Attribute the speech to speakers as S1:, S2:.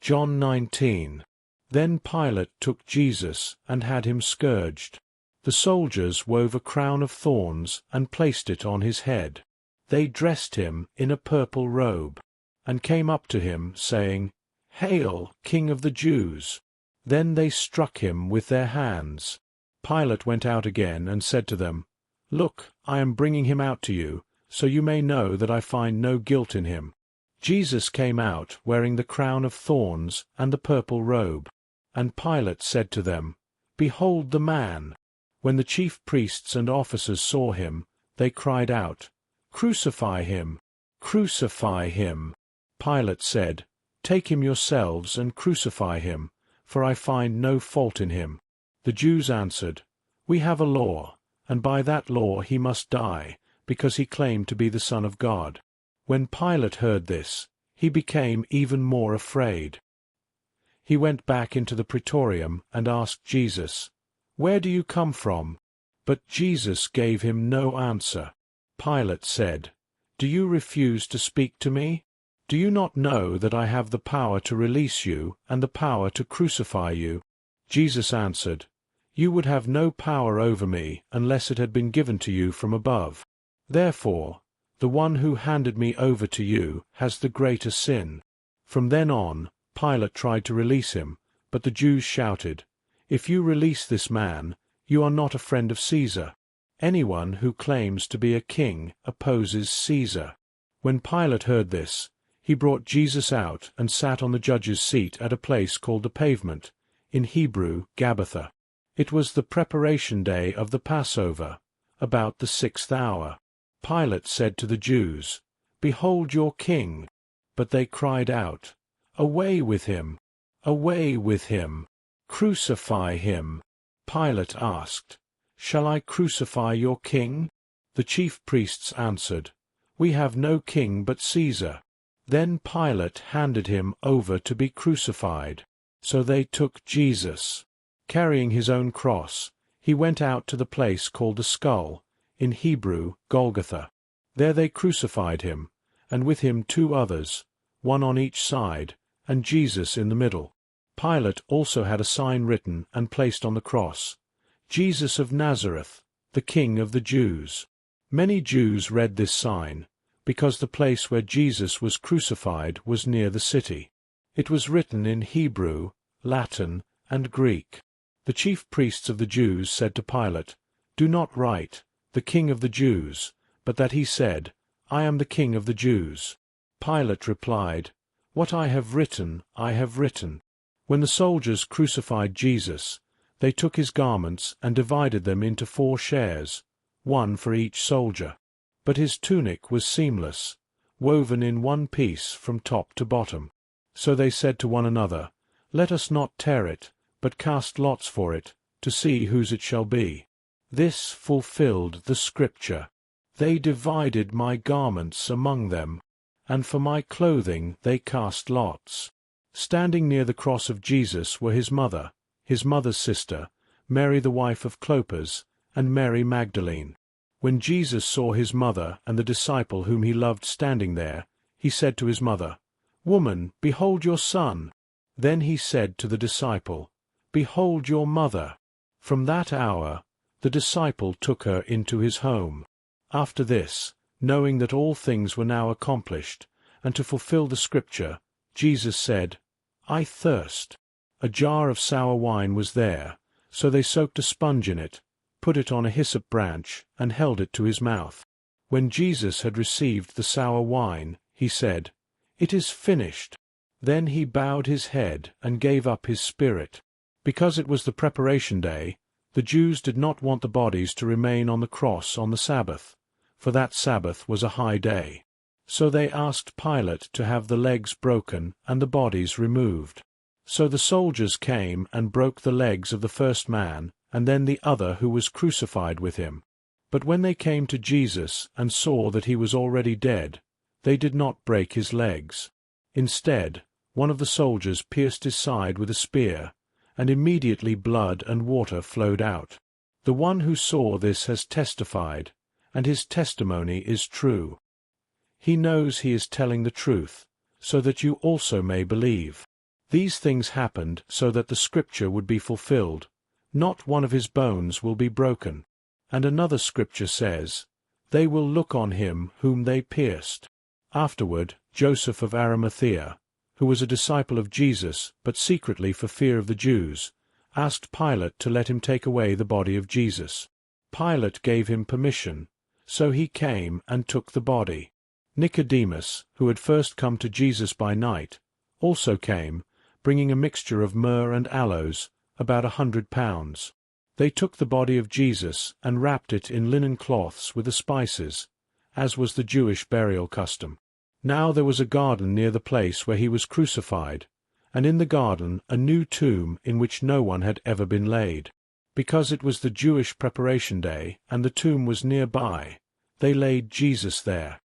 S1: John 19. Then Pilate took Jesus and had him scourged. The soldiers wove a crown of thorns and placed it on his head. They dressed him in a purple robe, and came up to him, saying, "Hail, King of the Jews!" Then they struck him with their hands. Pilate went out again and said to them, "Look, I am bringing him out to you, so you may know that I find no guilt in him." Jesus came out wearing the crown of thorns and the purple robe. And Pilate said to them, "Behold the man!" When the chief priests and officers saw him, they cried out, "Crucify him! Crucify him!" Pilate said, "Take him yourselves and crucify him, for I find no fault in him." The Jews answered, "We have a law, and by that law he must die, because he claimed to be the Son of God." When Pilate heard this, he became even more afraid. He went back into the praetorium and asked Jesus, "Where do you come from?" But Jesus gave him no answer. Pilate said, "Do you refuse to speak to me? Do you not know that I have the power to release you and the power to crucify you?" Jesus answered, "You would have no power over me unless it had been given to you from above. Therefore, the one who handed me over to you has the greater sin." From then on, Pilate tried to release him, but the Jews shouted, "If you release this man, you are not a friend of Caesar. Anyone who claims to be a king opposes Caesar." When Pilate heard this, he brought Jesus out and sat on the judge's seat at a place called the Pavement, in Hebrew Gabbatha. It was the preparation day of the Passover, about the 6th hour. Pilate said to the Jews, "Behold your king!" But they cried out, "Away with him! Away with him! Crucify him!" Pilate asked, "Shall I crucify your king?" The chief priests answered, "We have no king but Caesar." Then Pilate handed him over to be crucified. So they took Jesus. Carrying his own cross, he went out to the place called the Skull, in Hebrew Golgotha. There they crucified him, and with him 2 others, one on each side, and Jesus in the middle. Pilate also had a sign written and placed on the cross, "Jesus of Nazareth, the King of the Jews." Many Jews read this sign, because the place where Jesus was crucified was near the city. It was written in Hebrew, Latin, and Greek. The chief priests of the Jews said to Pilate, "Do not write, 'The King of the Jews,' but that he said, 'I am the King of the Jews.'" Pilate replied, "What I have written, I have written." When the soldiers crucified Jesus, they took his garments and divided them into 4 shares, one for each soldier. But his tunic was seamless, woven in one piece from top to bottom. So they said to one another, "Let us not tear it, but cast lots for it, to see whose it shall be." This fulfilled the Scripture, "They divided my garments among them, and for my clothing they cast lots." Standing near the cross of Jesus were his mother's sister, Mary the wife of Clopas, and Mary Magdalene. When Jesus saw his mother and the disciple whom he loved standing there, he said to his mother, "Woman, behold your son." Then he said to the disciple, "Behold your mother." From that hour the disciple took her into his home. After this, knowing that all things were now accomplished, and to fulfill the Scripture, Jesus said, "I thirst." A jar of sour wine was there, so they soaked a sponge in it, put it on a hyssop branch, and held it to his mouth. When Jesus had received the sour wine, he said, "It is finished." Then he bowed his head and gave up his spirit. Because it was the preparation day, the Jews did not want the bodies to remain on the cross on the Sabbath, for that Sabbath was a high day. So they asked Pilate to have the legs broken and the bodies removed. So the soldiers came and broke the legs of the first man, and then the other who was crucified with him. But when they came to Jesus and saw that he was already dead, they did not break his legs. Instead, one of the soldiers pierced his side with a spear, and immediately blood and water flowed out. The one who saw this has testified, and his testimony is true. He knows he is telling the truth, so that you also may believe. These things happened so that the scripture would be fulfilled, "Not one of his bones will be broken." And another scripture says, "They will look on him whom they pierced." Afterward, Joseph of Arimathea, who was a disciple of Jesus, but secretly for fear of the Jews, asked Pilate to let him take away the body of Jesus. Pilate gave him permission, so he came and took the body. Nicodemus, who had first come to Jesus by night, also came, bringing a mixture of myrrh and aloes, about 100 pounds. They took the body of Jesus and wrapped it in linen cloths with the spices, as was the Jewish burial custom. Now there was a garden near the place where he was crucified, and in the garden a new tomb in which no one had ever been laid. Because it was the Jewish preparation day, and the tomb was near by, they laid Jesus there.